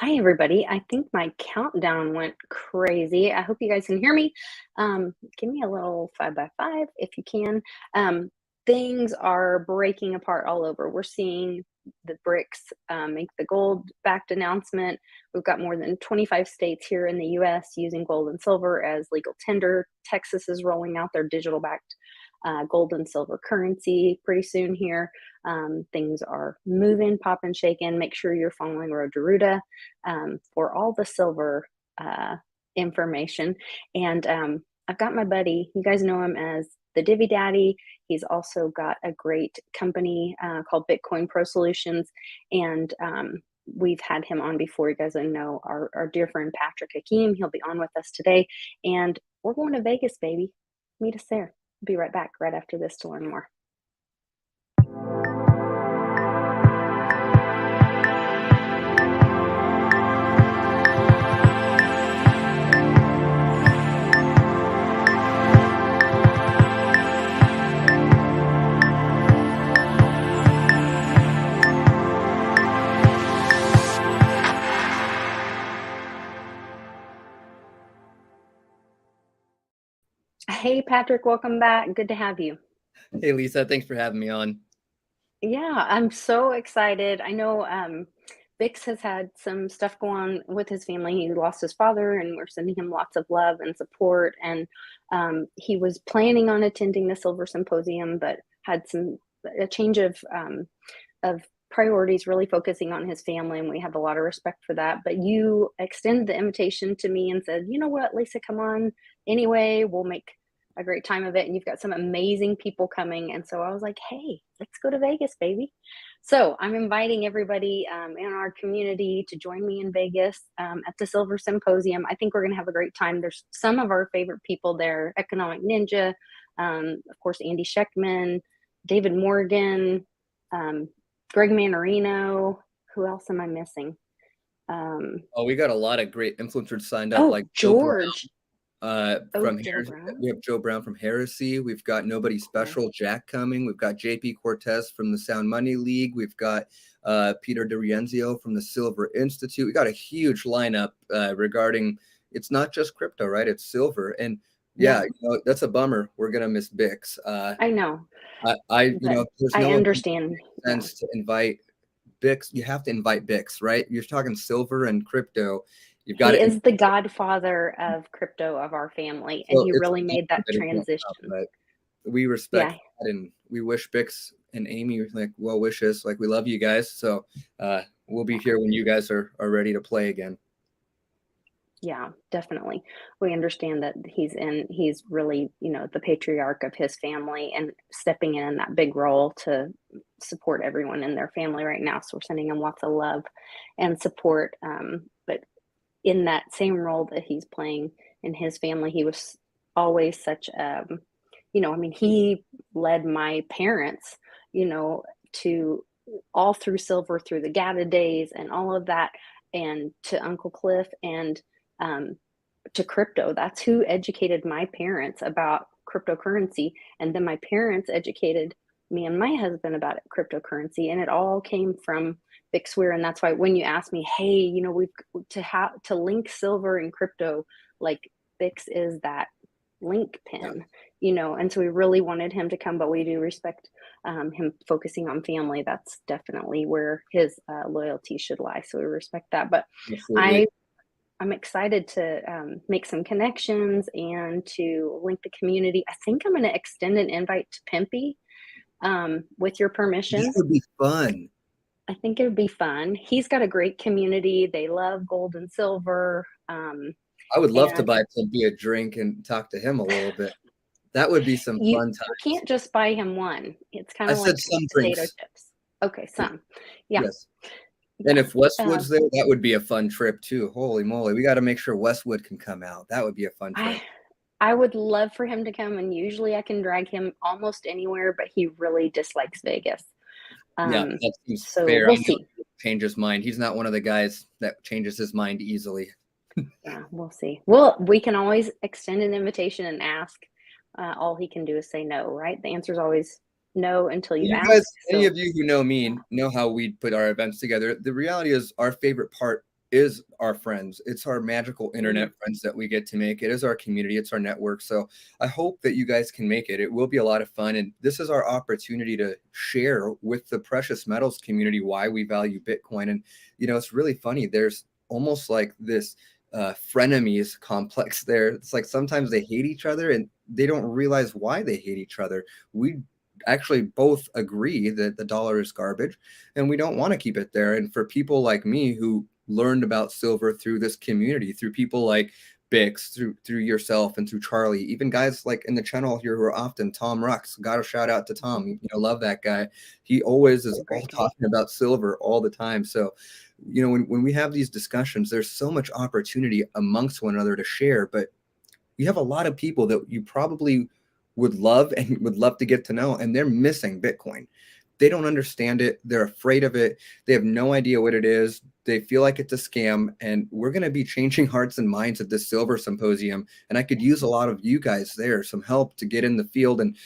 Hi, everybody. I think my countdown went crazy. I hope you guys can hear me. Give me a little 5 by 5 if you can. Um, Things are breaking apart all over. We're seeing the BRICS make the gold backed announcement. We've got more than 25 states here in the US using gold and silver as legal tender. Texas is rolling out their digital backed gold and silver currency pretty soon here. Things are moving, popping, shaking. Make sure you're following Road to Ruta for all the silver information. And I've got my buddy, you guys know him as the Divvy Daddy. He's also got a great company called Bitcoin Pro Solutions. And we've had him on before. You guys know our dear friend Patrick Hakeem. He'll be on with us today. And we're going to Vegas, baby. Meet us there. Be right back right after this to learn more. Hey, Patrick, welcome back. Good to have you. Hey Lisa, thanks for having me on. Yeah, I'm so excited. I know Bix has had some stuff go on with his family. He lost his father, and we're sending him lots of love and support. And he was planning on attending the Silver Symposium, but had a change of priorities, really focusing on his family, and we have a lot of respect for that. But you extended the invitation to me and said, "You know what, Lisa, come on anyway. We'll make a great time of it, and you've got some amazing people coming." And so I was like, "Hey, let's go to Vegas, baby." So I'm inviting everybody in our community to join me in Vegas at the Silver Symposium. I think we're going to have a great time. There's some of our favorite people there: Economic Ninja, of course, Andy Scheckman, David Morgan, um, Greg Manarino. Who else am I missing? Oh, we got a lot of great influencers signed up, Oh, like Joe Brown George. Oh, from Joe Heresy. Brown. We have Joe Brown from Heresy. We've got Nobody Cool. Special, Jack coming. We've got JP Cortez from the Sound Money League. We've got Peter DiRienzio from the Silver Institute. We got a huge lineup regarding. It's not just crypto, right? It's silver, and Yeah, that's a bummer. We're gonna miss Bix. I know, but There's I no one who understand. makes Yeah. sense to invite Bix. You have to invite Bix, right? You're talking silver and crypto. You've got He to. is the godfather of crypto of our family, and So he it's really made that that he won't come, transition. but we Yeah, respect that, and we wish Bix and Amy like well wishes. Like we love you guys. So we'll be yeah, here when you guys are ready to play again. yeah, definitely. We understand that he's really, the patriarch of his family and stepping in that big role to support everyone in their family right now. So we're sending him lots of love and support. But in that same role that he's playing in his family, he was always such I mean, he led my parents, you know, to all through silver, through the GATA days and all of that, and to Uncle Cliff and um, to crypto. That's who educated my parents about cryptocurrency. And then my parents educated me and my husband about cryptocurrency. And it all came from Bixweir. And that's why when you ask me, hey, we've to link silver and crypto, like Bix is that link Yeah, pin, and so we really wanted him to come, but we do respect him focusing on family. That's definitely where his loyalty should lie. So we respect that. But absolutely. I I'm excited to make some connections and to link the community. I think I'm going to extend an invite to Pimpy with your That permission. would be fun. I think it would be fun. He's got a great community. They love gold and silver. I would love to And buy Pimpy a drink and talk to him a little bit. That would be some you, fun you times. can't just buy him one. It's kind I of said like some potato drinks. chips. Okay, some. Yeah, Yes. And yeah. if Westwood's there, that would be a fun trip too. Holy moly. We got to make sure Westwood can come out. That would be a fun I trip. I would love for him to come, and usually I can drag him almost anywhere, but he really dislikes Vegas. Yeah, Um, that seems so fair. I we'll know see. he'll change his mind. He's not one of the guys that changes his mind easily. Yeah, we'll see. Well, we can always extend an invitation and ask. All he can do is say no, right? The answer is always no until you You guys, ask. any So of you who know me know how we put our events together. The reality is our favorite part is our friends. It's our magical Mhm. internet friends that we get to make. It is our community. It's our network. So I hope that you guys can make it. It will be a lot of fun. And this is our opportunity to share with the precious metals community why we value Bitcoin. And, it's really funny. There's almost like this frenemies complex there. It's like sometimes they hate each other and they don't realize why they hate each other. We actually both agree that the dollar is garbage and we don't want to keep it there. And for people like me who learned about silver through this community, through people like Bix, through yourself and through Charlie, even guys like in the channel here who are often Tom Rux, got a shout out to Tom, love that guy. He always He's is a all great guy. talking about silver all the time. So, when we have these discussions, there's so much opportunity amongst one another to share, but you have a lot of people that you probably would love and would love to get to know, and they're missing Bitcoin. They don't understand it. They're afraid of it. They have no idea what it is. They feel like it's a scam. And we're going to be changing hearts and minds at this silver symposium. And I could use a lot of you guys there, some help to get in the field and,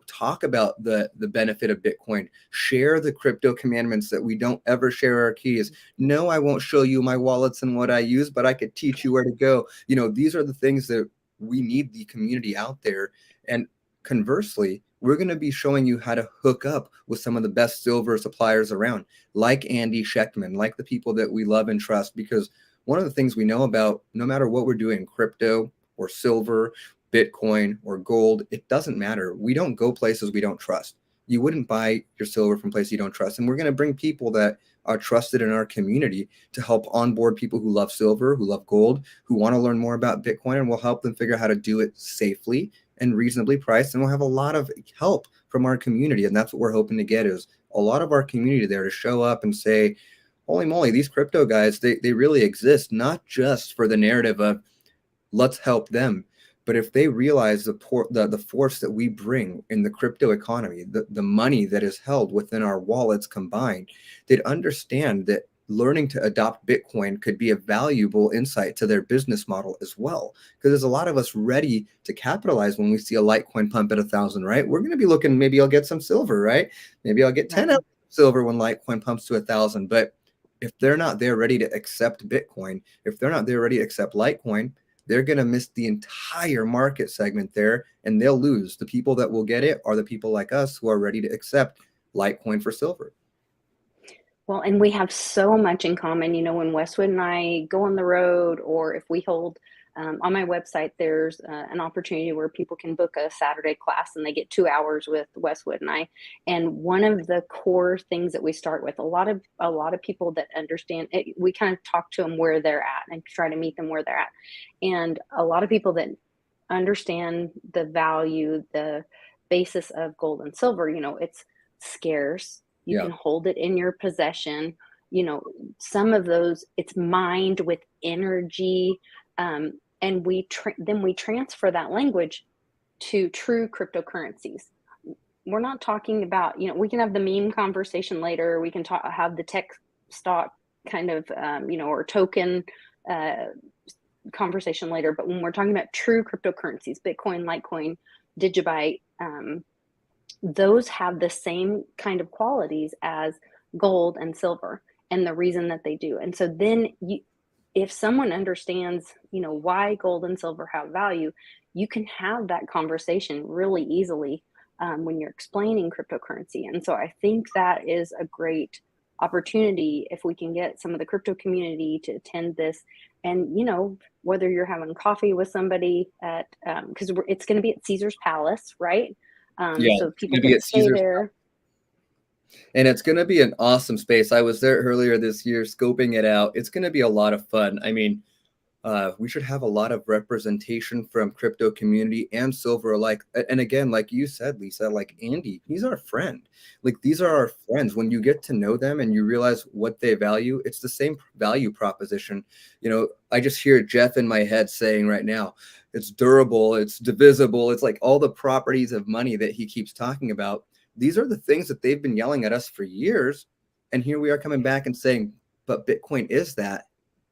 talk about the benefit of Bitcoin, share the crypto commandments that we don't ever share our keys. No, I won't show you my wallets and what I use, but I could teach you where to go. These are the things that we need the community out there. And conversely, we're going to be showing you how to hook up with some of the best silver suppliers around, like Andy Schechtman, like the people that we love and trust. Because one of the things we know about, no matter what we're doing, crypto or silver, Bitcoin or gold, it doesn't matter. We don't go places we don't trust. You wouldn't buy your silver from places you don't trust. And we're going to bring people that are trusted in our community to help onboard people who love silver, who love gold, who want to learn more about Bitcoin, and we'll help them figure out how to do it safely and reasonably priced. And we'll have a lot of help from our community. And that's what we're hoping to get, is a lot of our community there to show up and say, holy moly, these crypto guys, they really exist, not just for the narrative of let's help them. But if they realize the force that we bring in the crypto economy, the money that is held within our wallets combined, they'd understand that learning to adopt Bitcoin could be a valuable insight to their business model as well. Because there's a lot of us ready to capitalize when we see a Litecoin pump at 1,000, right? We're going to be looking, maybe I'll get some silver, right? Maybe I'll get 10 Right. ounces of silver when Litecoin pumps to 1,000. But if they're not there ready to accept Bitcoin, if they're not there ready to accept Litecoin, they're going to miss the entire market segment there and they'll lose. The people that will get it are the people like us who are ready to accept Litecoin for silver. Well, and we have so much in common. When Westwood and I go on the road, or if we hold on my website, there's an opportunity where people can book a Saturday class and they get 2 hours with Westwood and I. And one of the core things that we start with, a lot of people that understand it, we kind of talk to them where they're at and try to meet them where they're at. And a lot of people that understand the value, the basis of gold and silver, it's scarce. You Yeah. can hold it in your possession. You know, some of those, it's mined with energy. And then we transfer that language to true cryptocurrencies. We're not talking about, we can have the meme conversation later. We can have the tech stock kind of, or token uh, conversation later. But when we're talking about true cryptocurrencies, Bitcoin, Litecoin, Digibyte, those have the same kind of qualities as gold and silver, and the reason that they do. And so then if someone understands, why gold and silver have value, you can have that conversation really easily when you're explaining cryptocurrency. And so I think that is a great opportunity if we can get some of the crypto community to attend this. And whether you're having coffee with somebody at because it's going to be at Caesar's Palace, right? Yeah. So It's people going to be can at stay Caesar's. there. And it's going to be an awesome space. I was there earlier this year scoping it out. It's going to be a lot of fun. I mean, we should have a lot of representation from crypto community and silver alike. And again, like you said, Lisa, like Andy, he's our friend. Like these are our friends. When you get to know them and you realize what they value, it's the same value proposition. I just hear Jeff in my head saying right now, it's durable, it's divisible, it's like all the properties of money that he keeps talking about. These are the things that they've been yelling at us for years. And here we are coming back and saying, but Bitcoin is that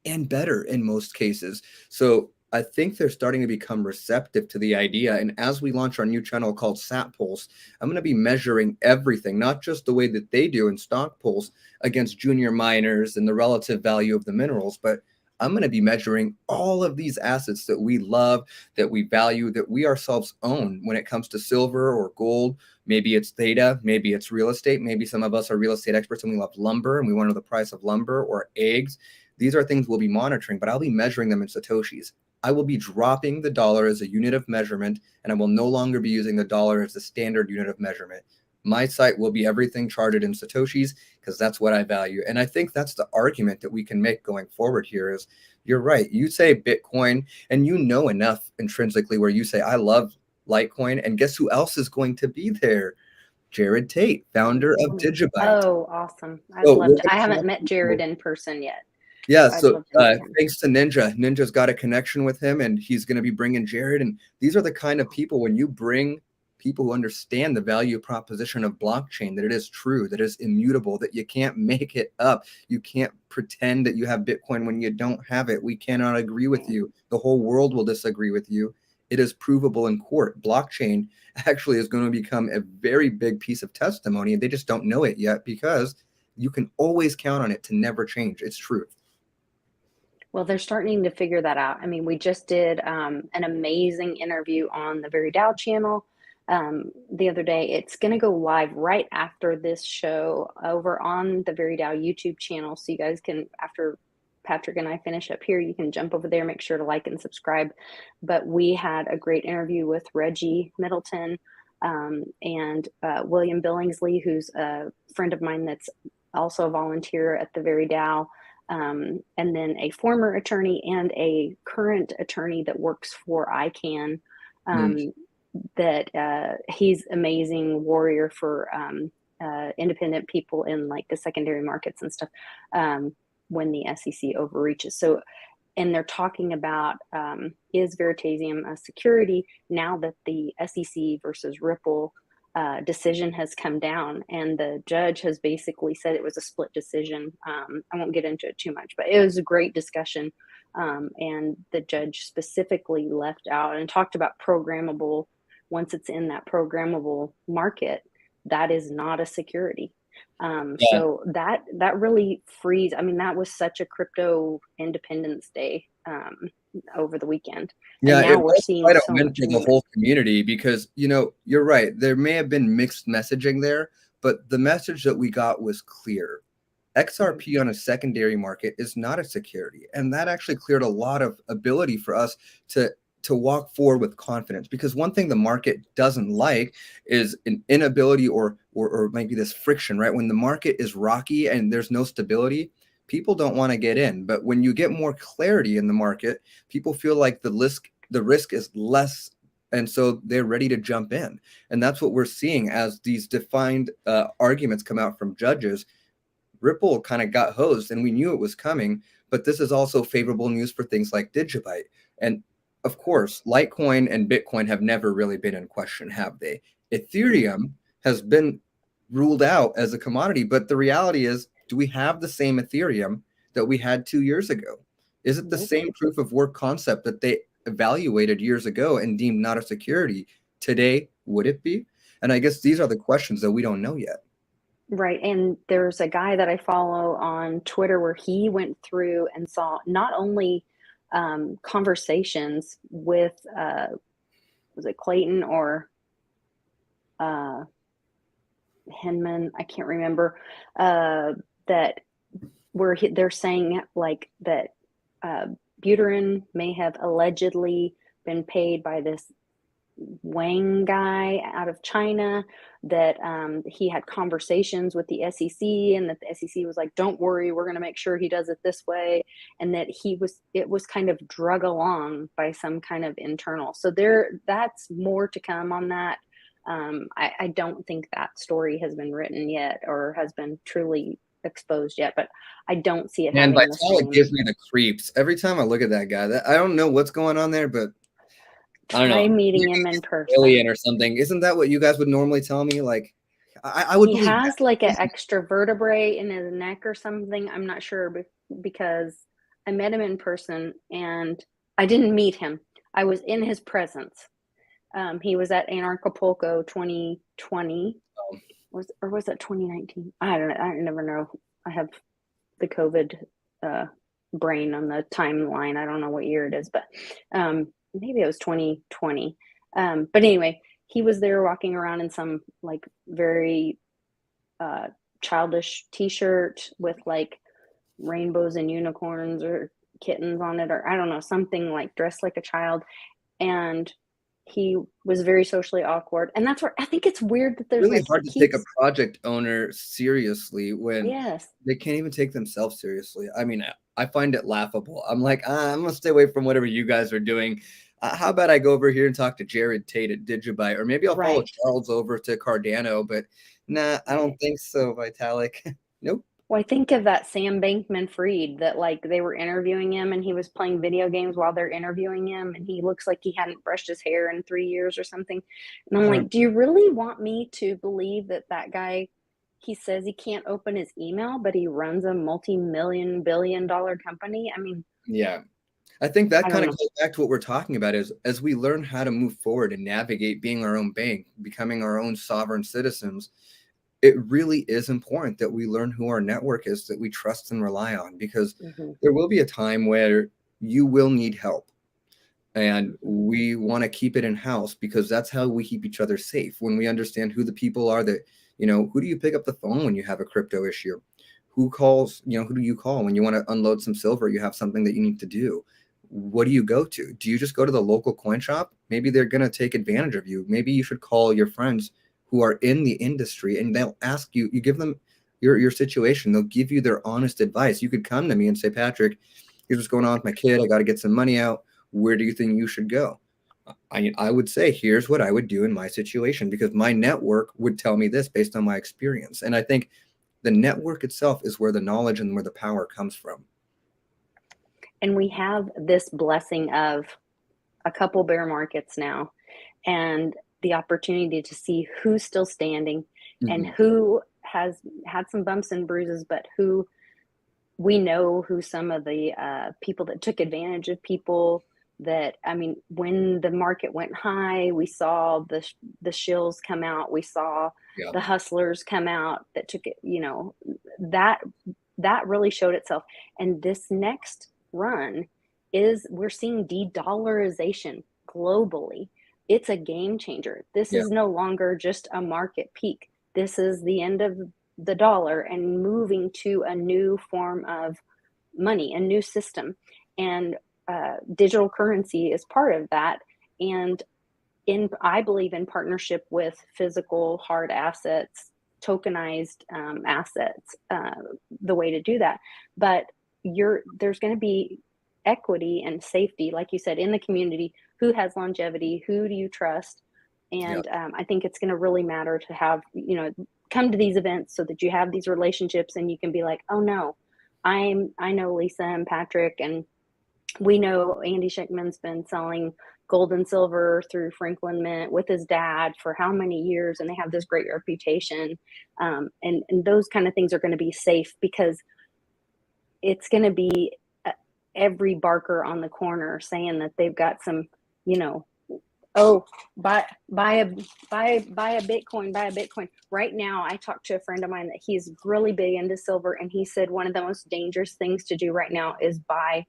and better in most cases. So I think they're starting to become receptive to the idea. And as we launch our new channel called Sat Pulse, I'm going to be measuring everything, not just the way that they do in stock pulse against junior miners and the relative value of the minerals, but I'm going to be measuring all of these assets that we love, that we value, that we ourselves own when it comes to silver or gold. Maybe it's data, maybe it's real estate. Maybe some of us are real estate experts and we love lumber and we want to know the price of lumber or eggs. These are things we'll be monitoring, but I'll be measuring them in Satoshis. I will be dropping the dollar as a unit of measurement, and I will no longer be using the dollar as the standard unit of measurement. My site will be everything charted in Satoshis because that's what I value. And I think that's the argument that we can make going forward here is you're right. You say Bitcoin and you know enough intrinsically where you say, I love Litecoin. And guess who else is going to be there? Jared Tate, founder of Digibyte. Oh, awesome. I'd So love we're to. I haven't met Jared gonna in person yet. Yeah, So I'd so love to meet him. thanks to Ninja. Ninja's got a connection with him, and he's going to be bringing Jared. And these are the kind of people, when you bring people who understand the value proposition of blockchain, that it is true, that it is immutable, that you can't make it up. You can't pretend that you have Bitcoin when you don't have it. We cannot agree with you. The whole world will disagree with you. It is provable in court. Blockchain actually is going to become a very big piece of testimony, and they just don't know it yet because you can always count on it to never change. It's truth. Well, they're starting to figure that out. I mean, we just did an amazing interview on the Very Dow channel the other day. It's going to go live right after this show over on the Very Dow YouTube channel. So you guys can, after Patrick and I finish up here, you can jump over there, make sure to like and subscribe. But we had a great interview with Reggie Middleton and William Billingsley, who's a friend of mine that's also a volunteer at the Very Dow. And then a former attorney and a current attorney that works for ICANN. That he's amazing warrior for independent people in like the secondary markets and stuff when the SEC overreaches. So, and they're talking about is Veritasium a security now that the SEC versus Ripple decision has come down, and the judge has basically said it was a split decision. I won't get into it too much, but it was a great discussion. And the judge specifically left out and talked about programmable. Once it's in that programmable market, that is not a security. So that really frees. I mean, that was such a crypto independence day over the weekend. Yeah, and now it we're was seeing quite a so win much for the movement. whole community because, you're right. There may have been mixed messaging there, but the message that we got was clear. XRP on a secondary market is not a security. And that actually cleared a lot of ability for us to walk forward with confidence. Because one thing the market doesn't like is an inability or maybe this friction, right? When the market is rocky and there's no stability, people don't want to get in. But when you get more clarity in the market, people feel like the risk is less, and so they're ready to jump in. And that's what we're seeing as these defined arguments come out from judges. Ripple kind of got hosed, and we knew it was coming. But this is also favorable news for things like Digibyte. And of course, Litecoin and Bitcoin have never really been in question, have they? Ethereum has been ruled out as a commodity, but the reality is, do we have the same Ethereum that we had 2 years ago? Is it the same proof of work concept that they evaluated years ago and deemed not a security? Today, would it be? And I guess these are the questions that we don't know yet. Right. And there's a guy that I follow on Twitter where he went through and saw not only conversations with, was it Clayton or Hinman? I can't remember, that where they're saying like that Buterin may have allegedly been paid by this Wang guy out of China, that he had conversations with the SEC, and that the SEC was like, don't worry, we're going to make sure he does it this way, and that it was kind of drug along by some kind of internal. So that's more to come on that. I don't think that story has been written yet or has been truly exposed yet, but I don't see it And having the Vitalik same. gives me the creeps every time I look at that guy. I don't know what's going on there, but I don't Try know. meeting Maybe him in he's an person. alien or something. Isn't that what you guys would normally tell me? Like, I would He believe has like an that. extra vertebrae in his neck or something. I'm not sure because I met him in person, and I didn't meet him. I was in his presence. He was at Anarchapulco 2020. Was that 2019? I don't know. I never know. I have the COVID uh, brain on the timeline. I don't know what year it is, but maybe it was 2020. But anyway, he was there walking around in some like very uh, childish T-shirt with like rainbows and unicorns or kittens on it, or I don't know, something like dressed like a child. And he was very socially awkward. And that's where I think it's weird that there's Really like, he hard to take a keeps, project owner seriously when yes, they can't even take themselves seriously. I mean, I find it laughable. I'm like, I'm gonna stay away from whatever you guys are doing. How about I go over here and talk to Jared Tate at Digibyte, or maybe I'll follow right, Charles over to Cardano, but nah, I right. don't think so, Vitalik. Nope. Well, I think of that Sam Bankman-Fried that, like, they were interviewing him and he was playing video games while they're interviewing him, and he looks like he hadn't brushed his hair in 3 years or something, and I'm like, "Do you really want me to believe that that guy, he says he can't open his email, but he runs a multi-million, billion-dollar company?" I mean, Yeah. I think that I don't kind of know. goes back to what we're talking about is as we learn how to move forward and navigate being our own bank, becoming our own sovereign citizens, it really is important that we learn who our network is that we trust and rely on, because Mhm, there will be a time where you will need help, and mhm, we want to keep it in house because that's how we keep each other safe. When we understand who the people are that, who do you pick up the phone when you have a crypto issue? Who calls, who do you call when you want to unload some silver? You have something that you need to do. What do you go to? Do you just go to the local coin shop? Maybe they're going to take advantage of you. Maybe you should call your friends who are in the industry and they'll ask you, you give them your situation. They'll give you their honest advice. You could come to me and say, Patrick, here's what's going on with my kid. I got to get some money out. Where do you think you should go? I would say, here's what I would do in my situation, because my network would tell me this based on my experience. And I think the network itself is where the knowledge and where the power comes from. and we have this blessing of a couple bear markets now, and the opportunity to see who's still standing and Hmm. who has had some bumps and bruises, but who we know who some of the people that took advantage of people. That, I mean, when the market went high, we saw the shills come out. We saw Yeah. the hustlers come out that took it. That that really showed itself. And this next run is, we're seeing de-dollarization globally. It's a game changer. This Yeah. is no longer just a market peak. This is the end of the dollar and moving to a new form of money, a new system. And digital currency is part of that. And I believe in partnership with physical hard assets, tokenized assets, the way to do that. But there's going to be equity and safety, like you said, in the community. Who has longevity? Who do you trust? Yeah. And I think it's going to really matter to have, come to these events so that you have these relationships and you can be like, oh no, I know Lisa and Patrick, and we know Andy Schickman's been selling gold and silver through Franklin Mint with his dad for how many years, and they have this great reputation. And those kind of things are going to be safe, because it's going to be every barker on the corner saying that they've got some, you know, oh, buy a Bitcoin, buy a Bitcoin. Right now, I talked to a friend of mine that he's really big into silver, and he said one of the most dangerous things to do right now is buy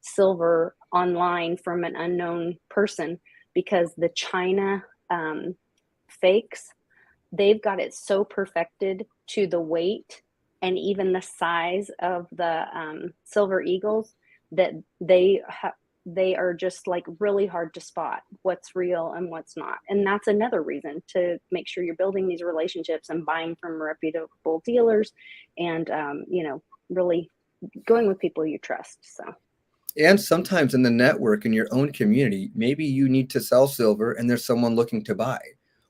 silver online from an unknown person, because the China fakes, they've got it so perfected to the weight and even the size of the silver eagles that they are just like really hard to spot what's real and what's not. And that's another reason to make sure you're building these relationships and buying from reputable dealers, and really going with people you trust. So And sometimes in the network, in your own community, maybe you need to sell silver and there's someone looking to buy.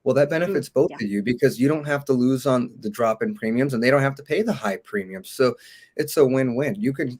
Well, that benefits both yeah. of you, because you don't have to lose on the drop in premiums and they don't have to pay the high premiums. So it's a win-win. You could,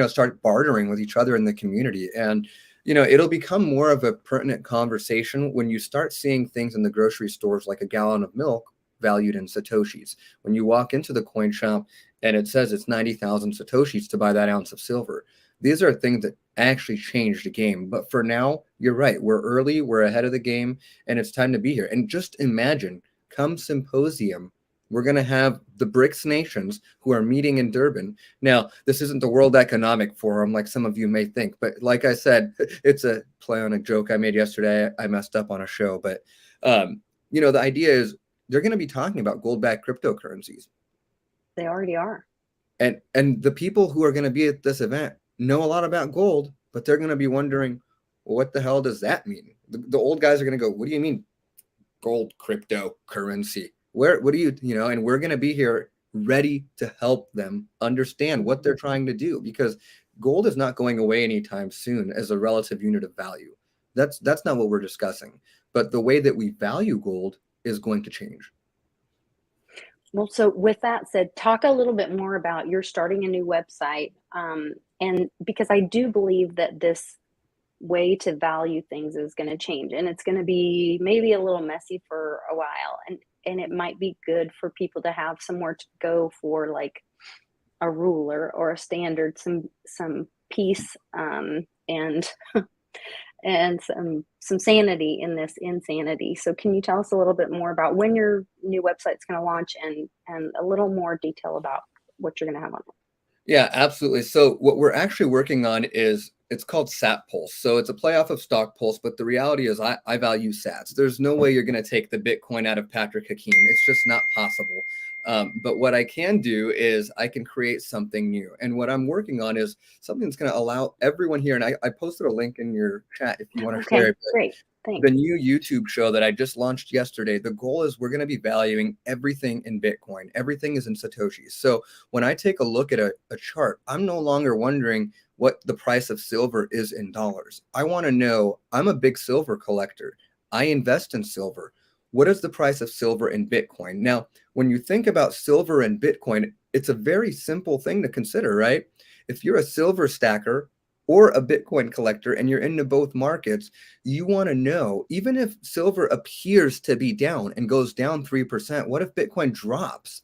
start bartering with each other in the community, and, it'll become more of a pertinent conversation when you start seeing things in the grocery stores, like a gallon of milk valued in Satoshis. When you walk into the coin shop and it says it's 90,000 Satoshis to buy that ounce of silver. These are things that actually change the game. But for now, you're right. We're early, we're ahead of the game, and it's time to be here. And just imagine, come symposium, we're going to have the BRICS nations who are meeting in Durban. Now, this isn't the World Economic Forum like some of you may think, but like I said, it's a play on a joke I made yesterday. I messed up on a show, but the idea is they're going to be talking about gold-backed cryptocurrencies. They already are. And the people who are going to be at this event know a lot about gold, but they're going to be wondering, well, what the hell does that mean? The old guys are going to go, what do you mean gold cryptocurrency? What do you and we're going to be here ready to help them understand what they're trying to do, because gold is not going away anytime soon as a relative unit of value. That's not what we're discussing. But the way that we value gold is going to change. Well, so with that said, talk a little bit more about you're starting a new website. And because I do believe that this way to value things is going to change, and it's going to be maybe a little messy for a while. And it might be good for people to have somewhere to go for like a ruler or a standard, some peace, and and some sanity in this insanity. So can you tell us a little bit more about when your new website's going to launch, and a little more detail about what you're going to have on it? Yeah, absolutely. So what we're actually working on it's called Sat Pulse. So it's a playoff of Stock Pulse, but the reality is I value sats. There's no way you're going to take the Bitcoin out of Patrick Hakeem. It's just not possible. But what I can do is I can create something new. And what I'm working on is something that's going to allow everyone here. And I posted a link in your chat if you want to share it. Great. Thanks. The new YouTube show that I just launched yesterday, the goal is we're going to be valuing everything in Bitcoin. Everything is in Satoshis. So when I take a look at a chart, I'm no longer wondering what the price of silver is in dollars. I want to know, I'm a big silver collector. I invest in silver. What is the price of silver in Bitcoin? Now, when you think about silver and Bitcoin, it's a very simple thing to consider, right? If you're a silver stacker or a Bitcoin collector and you're into both markets, you want to know, even if silver appears to be down and goes down 3%, what if Bitcoin drops,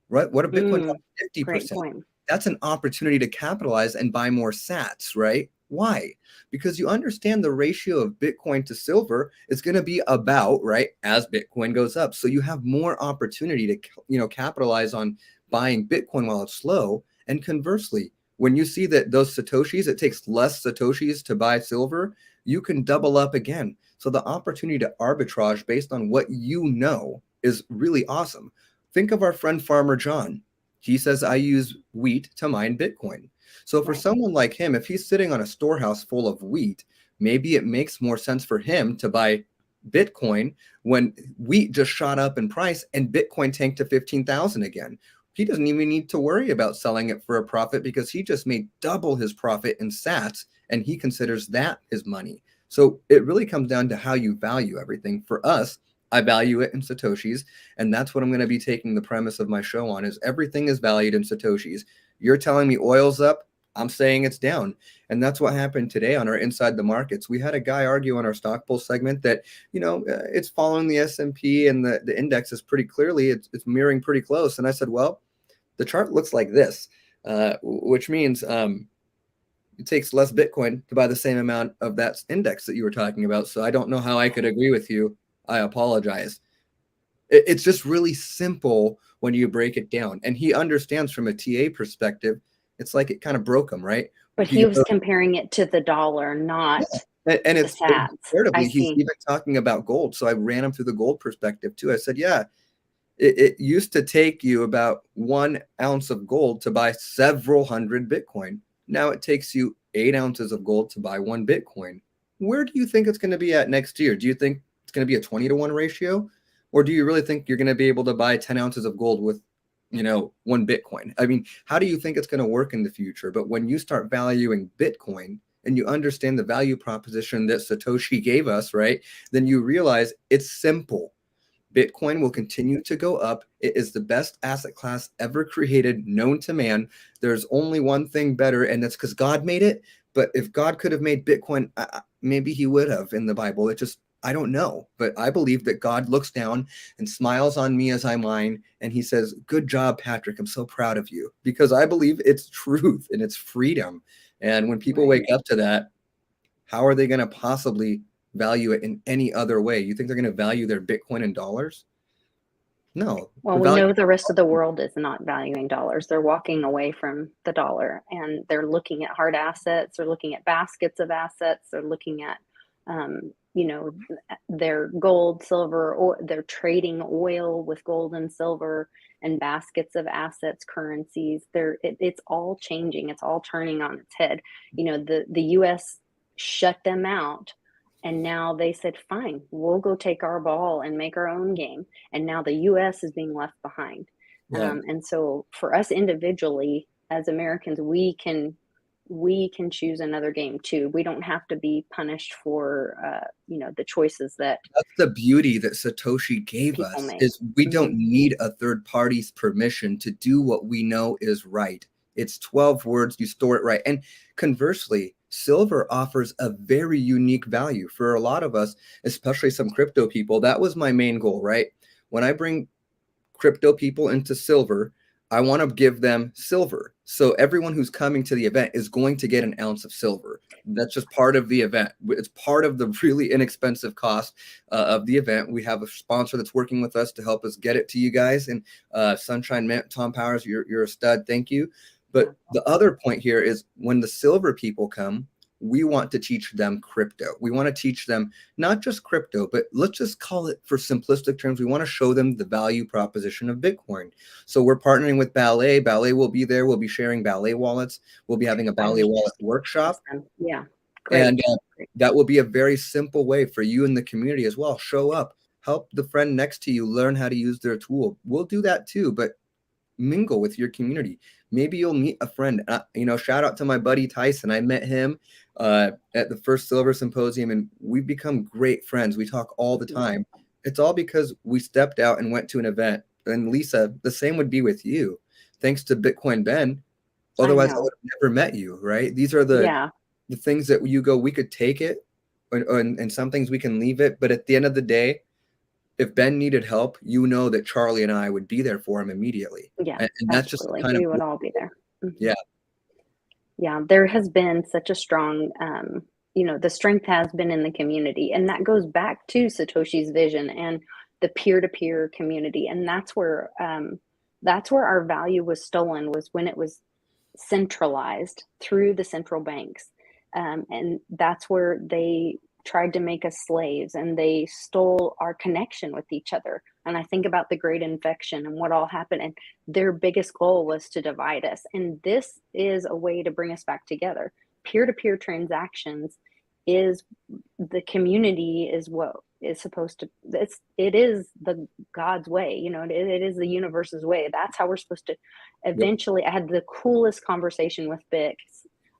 right? What if Bitcoin drops 50%? Great point. That's an opportunity to capitalize and buy more sats, right? Why? Because you understand the ratio of Bitcoin to silver is going to be about, right, as Bitcoin goes up. So you have more opportunity to, capitalize on buying Bitcoin while it's slow. And conversely, when you see that those Satoshis, it takes less Satoshis to buy silver, you can double up again. So the opportunity to arbitrage based on what you know is really awesome. Think of our friend Farmer John. He says, I use wheat to mine Bitcoin. So for someone like him, if he's sitting on a storehouse full of wheat, maybe it makes more sense for him to buy Bitcoin when wheat just shot up in price and Bitcoin tanked to 15,000 again. He doesn't even need to worry about selling it for a profit because he just made double his profit in sats, and he considers that his money. So it really comes down to how you value everything. For us, I value it in Satoshis, and that's what I'm going to be taking the premise of my show on, is everything is valued in Satoshis. You're telling me oil's up, I'm saying it's down. And that's what happened today on our Inside the Markets. We had a guy argue on our Stock Pulse segment that, it's following the S&P and the index is pretty clearly, it's mirroring pretty close. And I said, well, the chart looks like this, which means it takes less Bitcoin to buy the same amount of that index that you were talking about. So I don't know how I could agree with you. I apologize. It's just really simple when you break it down. And he understands from a TA perspective, it's like it kind of broke him, right? But he was comparing it to the dollar, not and it's sats. incredibly, he's even talking about gold. So I ran him through the gold perspective too. I said, yeah, it used to take you about 1 ounce of gold to buy several hundred Bitcoin. Now it takes you 8 ounces of gold to buy 1 Bitcoin. Where do you think it's going to be at next year? Do you think it's going to be a 20-to-1 ratio? Or do you really think you're going to be able to buy 10 ounces of gold with, 1 Bitcoin? I mean, how do you think it's going to work in the future? But when you start valuing Bitcoin and you understand the value proposition that Satoshi gave us, right, then you realize it's simple. Bitcoin will continue to go up. It is the best asset class ever created, known to man. There's only one thing better, and that's because God made it. But if God could have made Bitcoin, maybe he would have in the Bible. I don't know, but I believe that God looks down and smiles on me as I mine, and he says, "Good job, Patrick. I'm so proud of you," because I believe it's truth and it's freedom. And when people Right. wake up to that, how are they going to possibly value it in any other way? You think they're going to value their Bitcoin in dollars? No, Well, the we value. know the rest of the world is not valuing dollars. They're walking away from the dollar and they're looking at hard assets. They're looking at baskets of assets. They're looking at, you know, their gold, silver, or they're trading oil with gold and silver and baskets of assets, currencies. It's all changing. It's all turning on its head. You know, the U.S. shut them out. And now they said, fine, we'll go take our ball and make our own game, and now the US is being left behind. Yeah. And so for us individually as Americans, we can choose another game too. We don't have to be punished for you know, the choices that That's the beauty that Satoshi gave people us, make. is we don't Hmm. need a third party's permission to do what we know is right. It's 12 words, you store it right. And conversely, silver offers a very unique value for a lot of us, especially some crypto people. That was my main goal, right? When I bring crypto people into silver, I want to give them silver. So everyone who's coming to the event is going to get an ounce of silver. That's just part of the event. It's part of the really inexpensive cost of the event. We have a sponsor that's working with us to help us get it to you guys. And Sunshine Mint, Tom Powers, you're a stud. Thank you. Yeah. But the other point here is when the silver people come, we want to teach them crypto. We want to teach them not just crypto, but let's just call it, for simplistic terms, we want to show them the value proposition of Bitcoin. So we're partnering with Ballet. Ballet will be there. We'll be sharing Ballet wallets. We'll be having a I Ballet was wallet just workshop. awesome. Yeah. Great. And Great. that will be a very simple way for you in the community as well. Show up, help the friend next to you learn how to use their tool. We'll do that too, but mingle with your community. Maybe you'll meet a friend. Shout out to my buddy Tyson. I met him at the first Silver Symposium, and we've become great friends. We talk all the Yeah. time. It's all because we stepped out and went to an event. And Lisa, the same would be with you. Thanks to Bitcoin Ben. I Otherwise, I know. would have never met you, right? These are Yeah. the things that you go, we could take it, and some things we can leave it. But at the end of the day, if Ben needed help, you know that Charlie and I would be there for him immediately. Yeah. And that's just the Absolutely. kind of, We would all be there. Mhm. yeah, Yeah, there has been such a strong, you know, the strength has been in the community, and that goes back to Satoshi's vision and the peer-to-peer community, and that's where our value was stolen, was when it was centralized through the central banks, and that's where they tried to make us slaves, and they stole our connection with each other. And I think about the Great Infection and what all happened, and their biggest goal was to divide us. And this is a way to bring us back together. Peer-to-peer transactions is the community is what is supposed to, it is the God's way, you know, it is the universe's way. That's how we're supposed to yep. eventually. I had the coolest conversation with Bix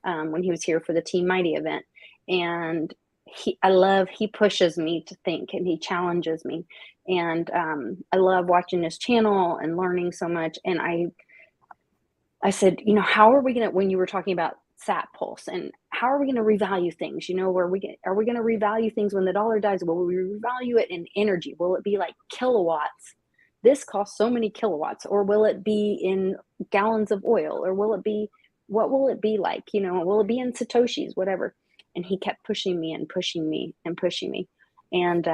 when he was here for the Team Mighty event, and he pushes me to think, and he challenges me, and I love watching his channel and learning so much. And I said, you know, how are we gonna, when you were talking about sat pulse, and how are we gonna revalue things? You know, are we gonna revalue things when the dollar dies? Will we revalue it in energy? Will it be like kilowatts? This costs so many kilowatts, or will it be in gallons of oil, or will it be, what will it be like? You know, will it be in Satoshis, whatever? And he kept pushing me and pushing me and pushing me. And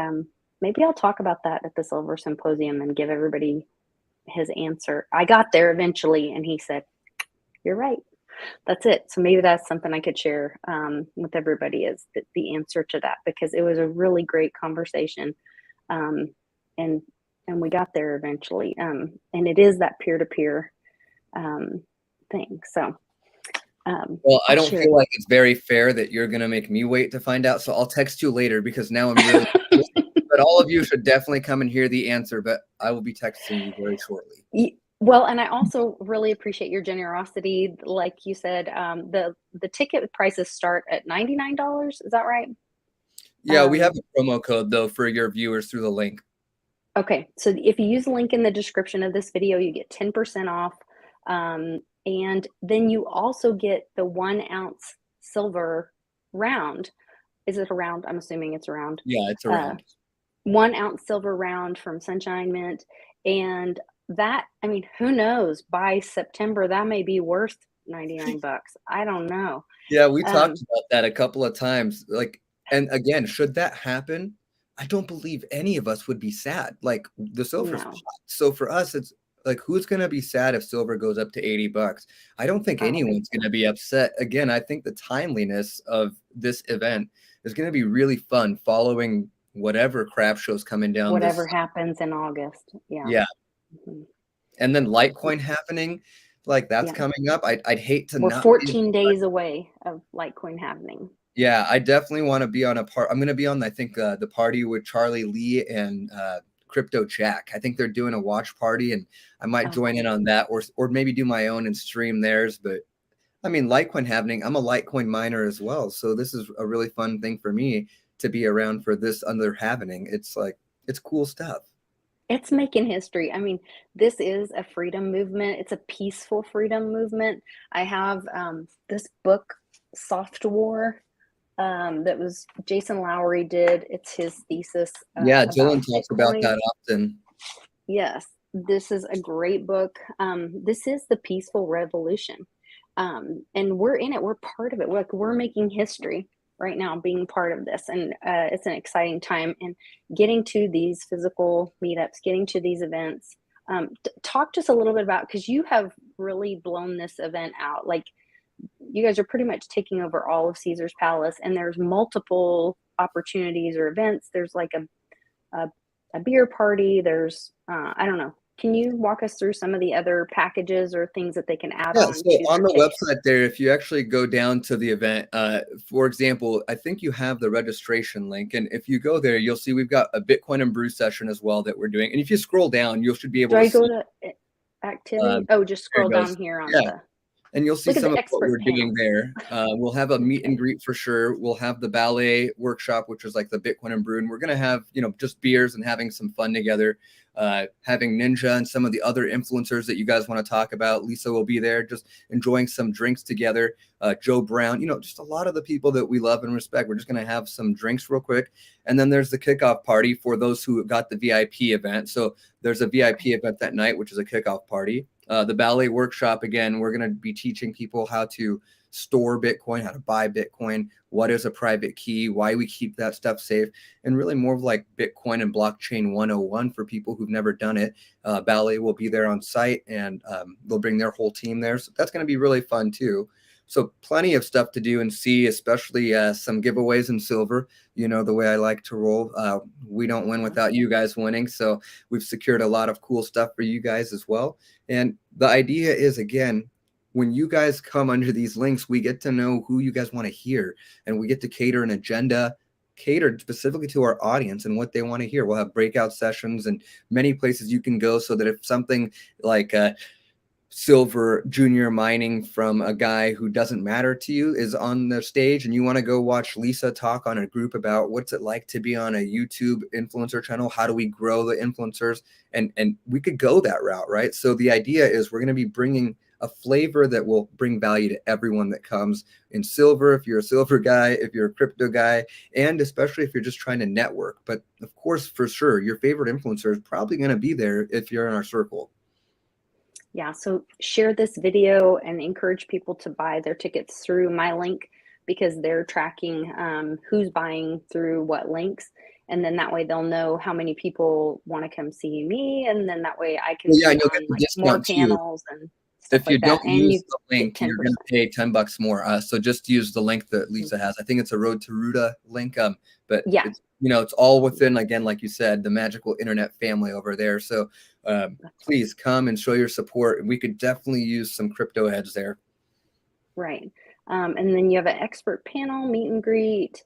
maybe I'll talk about that at the Silver Symposium and give everybody his answer. I got there eventually, and he said, "You're right. That's it." So maybe that's something I could share with everybody, is the answer to that, because it was a really great conversation, um, and we got there eventually. And it is that peer to peer thing. So Well, I I'll don't share it. feel like it's very fair that you're going to make me wait to find out. So I'll text you later because now I'm really, but all of you should definitely come and hear the answer, but I will be texting you very shortly. Well, and I also really appreciate your generosity. Like you said, the ticket prices start at $99. Is that right? Yeah, we have Um, a promo code though for your viewers through the link. Okay, so if you use the link in the description of this video, you get 10% off. And then you also get the 1 ounce silver round Is it a round? I'm assuming it's a round. Yeah, it's Uh, around. 1 ounce silver round from Sunshine Mint. And that, I mean, who knows? By September, that may be worth 99 bucks. I don't know. Yeah, we talked Um, about that a couple of times. Like, and again, should that happen, I don't believe any of us would be sad. Like the silver's no, so for us, it's like who's gonna be sad if silver goes up to 80 bucks? I don't think I don't think anyone's so. gonna be upset. Again, I think the timeliness of this event is gonna be really fun following whatever crap shows coming down Whatever this. happens in August. Yeah. Yeah. Mhm. And then Litecoin happening, like that's Yeah. coming up. I'd hate to We're not be. 14 days away of Litecoin happening. Yeah, I definitely want to be on a part. I'm going to be on, I think, the party with Charlie Lee and Crypto Jack. I think they're doing a watch party, and I might Oh, join in cool. on that, or maybe do my own and stream theirs. But I mean, Litecoin happening. I'm a Litecoin miner as well, so this is a really fun thing for me to be around for this other happening. It's like it's cool stuff. It's making history. I mean, this is a freedom movement. It's a peaceful freedom movement. I have this book, Soft War, that was Jason Lowery did. It's his thesis Yeah, about Dylan talks about Bitcoin. that often. Yes, this is a great book. This is the peaceful revolution, and we're in it. We're part of it. We're making history right now, being part of this, and it's an exciting time. And getting to these physical meetups, getting to these events. Talk to us a little bit about, because you have really blown this event out. Like, you guys are pretty much taking over all of Caesar's Palace, and there's multiple opportunities or events. There's like a, a beer party. There's, I don't know. Can you walk us through some of the other packages or things that they can add Yeah, on so to on their the ticket? website there, if you actually go down to the event, for example, I think you have the registration link, and if you go there, you'll see we've got a Bitcoin and Brew session as well that we're doing. And if you scroll down, you should be Do able to I go see. to activity? Oh, just There scroll it down goes. here on Yeah, the, and you'll see look at some the of what expert we're doing panel. there. We'll have a meet and Okay. greet for sure. We'll have the ballet workshop, which is like the Bitcoin and Brew, and we're gonna have just beers and having some fun together. Having Ninja and some of the other influencers that you guys want to talk about. Lisa will be there, just enjoying some drinks together. Joe Brown, just a lot of the people that we love and respect. We're just gonna have some drinks real quick, and then there's the kickoff party for those who got the VIP event. So there's a VIP Okay. event that night, which is a kickoff party. The ballet workshop, again, we're going to be teaching people how to store Bitcoin, how to buy Bitcoin, what is a private key, why we keep that stuff safe, and really more of like Bitcoin and blockchain 101 for people who've never done it. Ballet will be there on site, and they'll bring their whole team there. So that's going to be really fun too. So plenty of stuff to do and see, especially some giveaways in silver. You know the way I like to roll. We don't win without you guys winning. So we've secured a lot of cool stuff for you guys as well. And the idea is, again, when you guys come under these links, we get to know who you guys want to hear, and we get to cater an agenda catered specifically to our audience and what they want to hear. We'll have breakout sessions and many places you can go, so that if something like silver junior mining from a guy who doesn't matter to you is on the stage, and you want to go watch Lisa talk on a group about what's it like to be on a YouTube influencer channel, how do we grow the influencers, and we could go that route, right? So the idea is we're going to be bringing a flavor that will bring value to everyone that comes in silver, if you're a silver guy, if you're a crypto guy, and especially if you're just trying to network. But of course, for sure, your favorite influencer is probably going to be there if you're in our circle. Yeah, so share this video and encourage people to buy their tickets through my link, because they're tracking who's buying through what links. And then that way they'll know how many people want to come see me. And then that way I can Well, yeah, be and you'll get on the like more discount too. panels and stuff If you like don't that. And use you the get link, you're going to 10%. pay $10 more. So just use the link that Lisa has. I think it's a Road to Ruta link. But Yeah, it's all within, again, like you said, the magical internet family over there. So that's right. please come and show your support. And we could definitely use some crypto heads there. Right. And then you have an expert panel, meet and greet,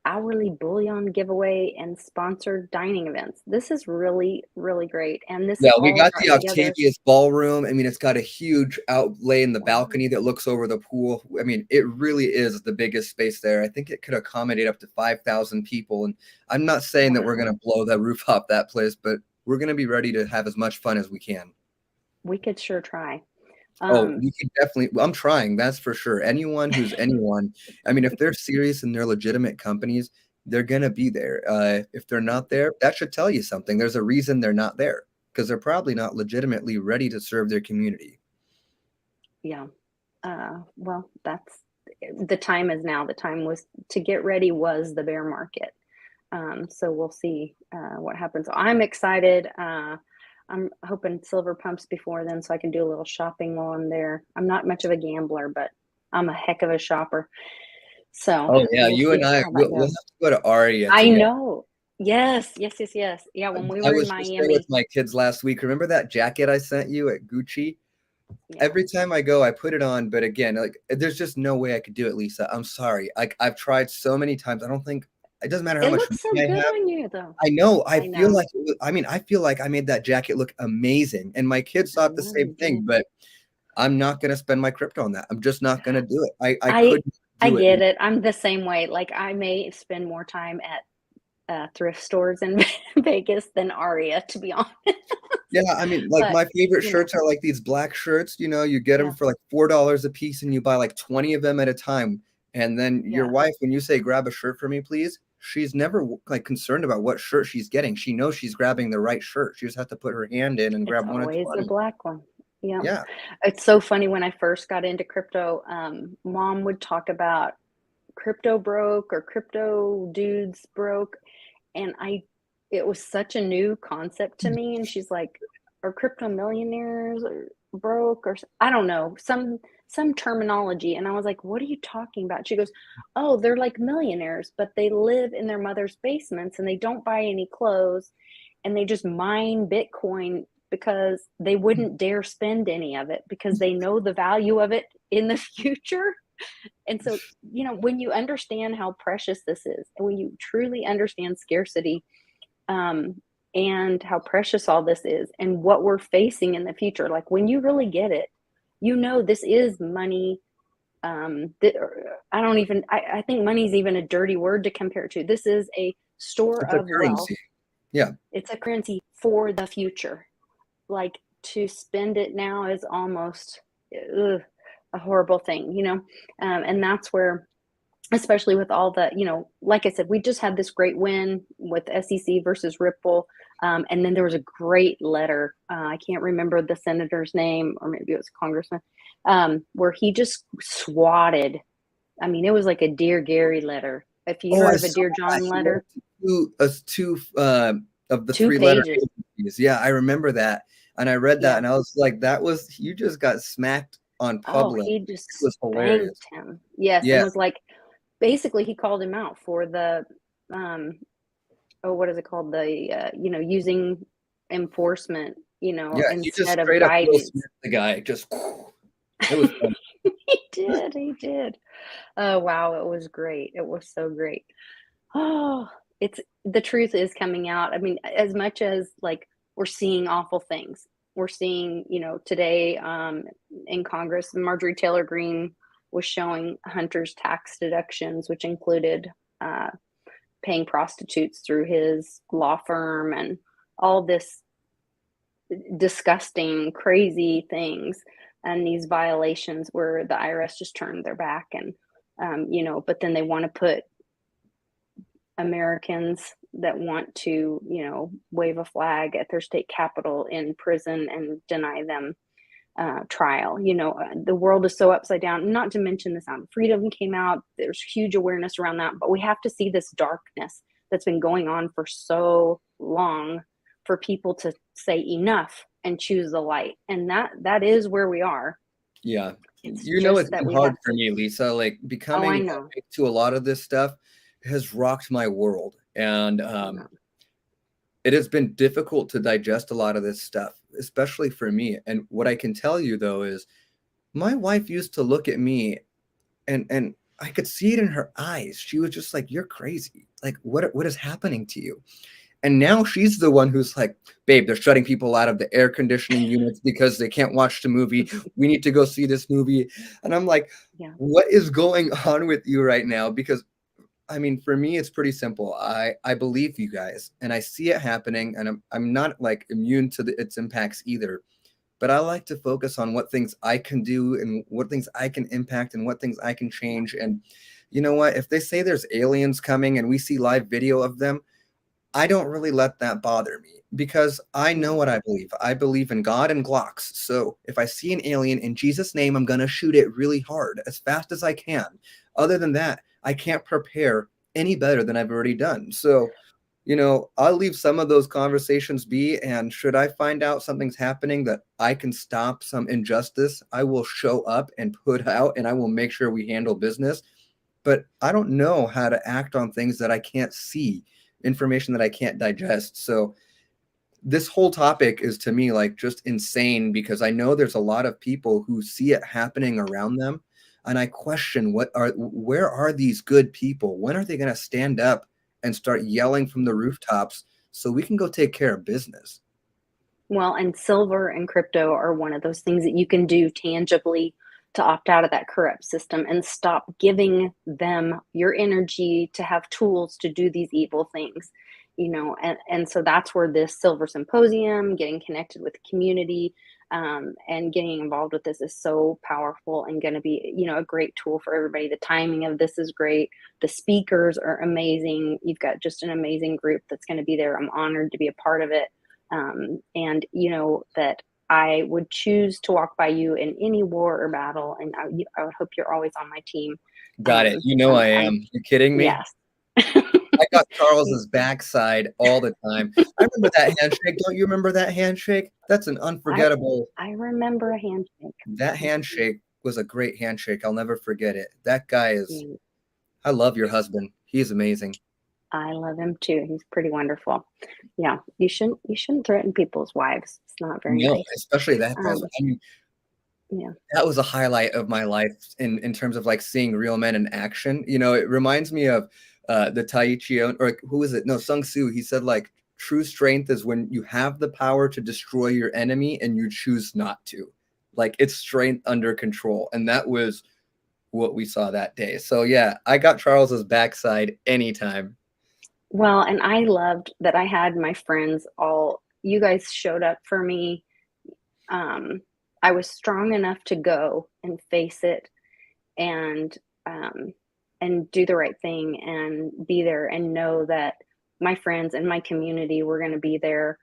hourly bullion giveaway, and sponsored dining events. This is really, really great. And this Yeah, is we all got brought the together. Octavius ballroom. I mean, it's got a huge outlay in the Wow. balcony that looks over the pool. I mean, it really is the biggest space there. I think it could accommodate up to 5,000 people. And I'm not saying that we're Wow. going to blow the roof off that place, but we're going to be ready to have as much fun as we can. We could sure try. Oh, Um, you can definitely, well, I'm trying, that's for sure. Anyone who's anyone, I mean, if they're serious and they're legitimate companies, they're gonna be there. If they're not there, that should tell you something. There's a reason they're not there because they're probably not legitimately ready to serve their community. yeah. Well, that's the time is now. The time was to get ready was the bear market. So we'll see what happens. I'm excited. I'm hoping silver pumps before then so I can do a little shopping while I'm there. I'm not much of a gambler, but I'm a heck of a shopper. So Oh yeah, we'll you and see I, how that we'll have goes. to go to Aria I together. know. Yes, yes, yes, yes. Yeah, when we I were in was just there with Miami. my kids last week. Remember that jacket I sent you at Gucci? Yeah. Every time I go, I put it on, but again, like there's just no way I could do it, Lisa. I'm sorry. Like I've tried so many times. I don't think it doesn't matter how It much looks so money I good have. on you though. I know. I I feel know. like I mean, I feel like I made that jacket look amazing, and my kids I thought the know same you thing. did. But I'm not gonna spend my crypto on that. I'm just not gonna do it. I I couldn't I do it. get it. I'm the same way. Like I may spend more time at thrift stores in Vegas than Aria, to be honest. Yeah, I mean, like But my favorite you know, shirts are like these black shirts. You get them yeah, for like $4 a piece, and you buy like 20 of them at a time. And then your yeah, wife, when you say grab a shirt for me, please, she's never like concerned about what shirt she's getting. She knows she's grabbing the right shirt. She just has to put her hand in and it's grab one of always the 20. black one. Yeah. Yeah. It's so funny when I first got into crypto, mom would talk about crypto broke or crypto dudes broke. And it was such a new concept to me. And she's like, are crypto millionaires or broke or I don't know, some terminology. And I was like, what are you talking about? She goes, oh, they're like millionaires, but they live in their mother's basements and they don't buy any clothes and they just mine Bitcoin because they wouldn't dare spend any of it because they know the value of it in the future. And so, when you understand how precious this is, and when you truly understand scarcity, um, and how precious all this is, and what we're facing in the future, like when you really get it, this is money. I don't even, I think money is even a dirty word to compare to. This is a store It's a of wealth, currency. Yeah. it's a currency for the future. Like to spend it now is almost ugh, a horrible thing, and that's where especially with all the, like I said, we just had this great win with SEC versus Ripple. And then there was a great letter. I can't remember the senator's name, or maybe it was congressman, where he just swatted. I mean, it was like a Dear Gary letter. If you Oh, heard I of a saw Dear that. John He wrote letter, two of the two three-letter pages. agencies. Yeah, I remember that. And I read that Yeah. and I was like, you just got smacked on Oh, public. he It just was hilarious. spanked him. Yes. And Yeah. was like, basically, he called him out for um, what is it called? Using enforcement, Yeah, he just instead of straight up Will guidance. Smith the guy. Just it was fun. He did. Oh, wow, it was great. It was so great. Oh, it's the truth is coming out. I mean, as much as like we're seeing awful things. We're seeing, today in Congress, Marjorie Taylor Greene was showing Hunter's tax deductions, which included uh, paying prostitutes through his law firm and all this disgusting, crazy things and these violations where the IRS just turned their back and but then they want to put Americans that want to, wave a flag at their state capitol in prison and deny them trial. The world is so upside down. Not to mention the Sound of Freedom came out. There's huge awareness around that, but we have to see this darkness that's been going on for so long for people to say enough and choose the light. And that is where we are. Yeah. It's It's just that been we hard have for to. me, Lisa. Like Oh, I becoming know. awake to a lot of this stuff has rocked my world. And Yeah. it has been difficult to digest a lot of this stuff, especially for me. And what I can tell you though is my wife used to look at me and I could see it in her eyes. She was just like, "You're crazy. Like, what is happening to you?" And now she's the one who's like, "Babe, they're shutting people out of the air conditioning units because they can't watch the movie. We need to go see this movie." And I'm like, Yeah. "What is going on with you right now?" Because I mean, for me, it's pretty simple. I believe you guys, and I see it happening, and I'm not like immune to its impacts either. but I like to focus on what things I can do and what things I can impact and what things I can change. And you know what? If they say there's aliens coming and we see live video of them, I don't really let that bother me because I know Yeah. what I believe. I believe in God and Glocks. So if I see an alien in Jesus' name, I'm going to shoot it really hard as fast as I can. Other than that, I can't prepare any better than I've already done. So, I'll leave some of those conversations be. And should I find out something's happening that I can stop some injustice, I will show up and put out and I will make sure we handle business. But I don't know how to act on things that I can't see, information that I can't digest. So this whole topic is to me like just insane because I know there's a lot of people who see it happening around them. And I question where are these good people? When are they going to stand up and start yelling from the rooftops so we can go take care of business? Well, and silver and crypto are one of those things that you can do tangibly to opt out of that corrupt system and stop giving them your energy to have tools to do these evil things. And so that's where this silver symposium, getting connected with the community, and getting involved with this is so powerful and going to be, a great tool for everybody. The timing of this is great. The speakers are amazing. You've got just an amazing group that's going to be there. I'm honored to be a part of it. And that I would choose to walk by you in any war or battle, and I would hope you're always on my team. Got it. You know I I'm am. You kidding me? Yes. I got Charles's backside all the time. I remember that handshake. Don't you remember that handshake? That's an I unforgettable. I remember a handshake. That handshake was a great handshake. I'll never forget it. That guy is. Mm, I love your husband. He is amazing. I love him too. He's pretty wonderful. Yeah, you shouldn't threaten people's wives. It's not very No, nice. especially that girl's. Um, I mean, yeah. that was a highlight of my life in terms of like seeing real men in action. It reminds me of the Tai Chi or who is it? No, Sun Tzu. He said like true strength is when you have the power to destroy your enemy and you choose not to. Like it's strength under control, and that was what we saw that day. So yeah, I got Charles's backside anytime. Well, and I loved that I had my friends all. You guys showed up for me. um, I was strong enough to go and face it, and um, and do the right thing and be there and know that my friends and my community were going to be there,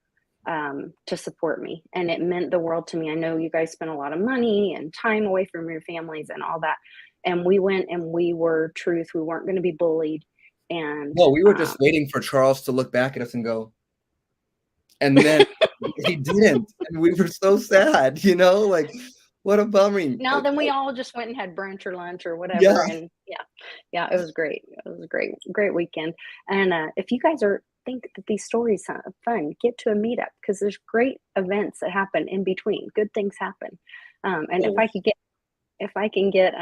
to support me. And it meant the world to me. I know you guys spent a lot of money and time away from your families and all that. And we went and we were truth. We weren't going to be bullied. And No, we were just waiting for Charles to look back at us and go, and then he didn't, and we were so sad, like what a bummer. no, then we all just went and had brunch or lunch or Yeah, whatever. And yeah, yeah, it was great. It was a great, great weekend. And if you guys think that these stories are fun, get to a meetup because there's great events that happen in between. Good things happen. And if I can get,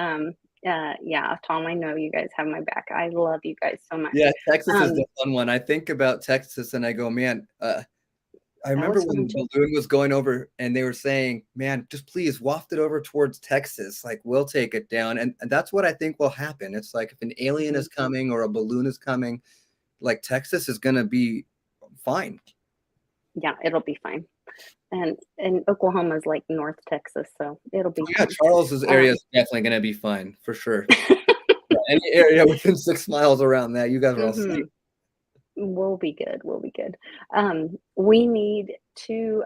yeah, Tom, I know you guys have my back. I love you guys so much. yeah, Texas is Um, the fun one. I think about Texas and I go, man, I that remember was when fun the too. balloon was going over and they were saying, man, just please waft it over towards Texas. Like, we'll take it down. And that's what I think will happen. It's like if an alien Mhm. is coming or a balloon is coming, like Texas is going to be fine. Yeah, it'll be fine. And Oklahoma is like North Texas, so it'll be Oh, yeah, fine. Charles's area Um, is definitely going to be fine for sure. Yeah, any area within 6 miles around that, you guys are all safe. mhm. We'll be good. We'll be good. We need to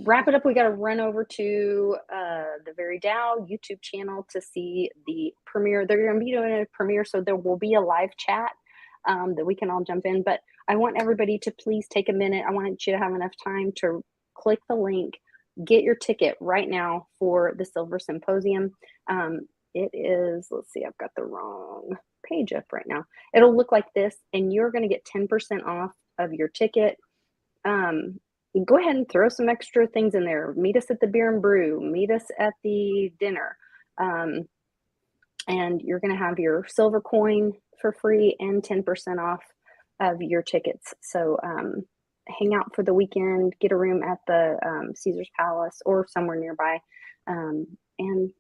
wrap it up. We got to run over to the Very Dow YouTube channel to see the premiere. They're going to be doing a premiere, so there will be a live chat, that we can all jump in. But I want everybody to please take a minute. I want you to have enough time to click the link, get your ticket right now for the Silver Symposium. It is, let's see, I've got the wrong page up right now. It'll look like this, and you're going to get 10% off of your ticket. Um, Go ahead and throw some extra things in there. Meet us at the beer and brew, meet us at the dinner. Um, and you're going to have your silver coin for free and 10% off of your tickets. So hang out for the weekend, get a room at the Caesar's Palace or somewhere nearby, and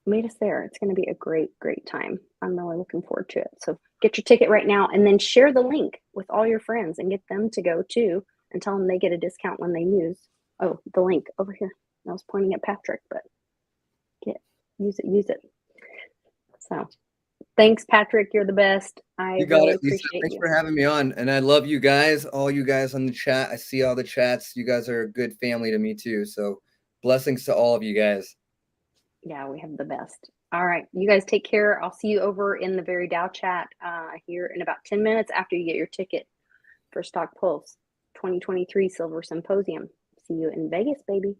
meet us there. It's going to be a great, great time. I'm really looking forward to it. So get your ticket right now and then share the link with all your friends and get them to go too and tell them they get a discount when they use Oh, the link over here. I was pointing at Patrick, but use it. So thanks, Patrick. You're the best. I You got really it, Lisa. appreciate Thanks you. for having me on. And I love you guys, all you guys on the chat. I see all the chats. You guys are a good family to me too. So blessings to all of you guys. Yeah, we have the best. All right. You guys take care. I'll see you over in the Very Dow chat here in about 10 minutes after you get your ticket for Stock Pulse 2023 Silver Symposium. See you in Vegas, baby.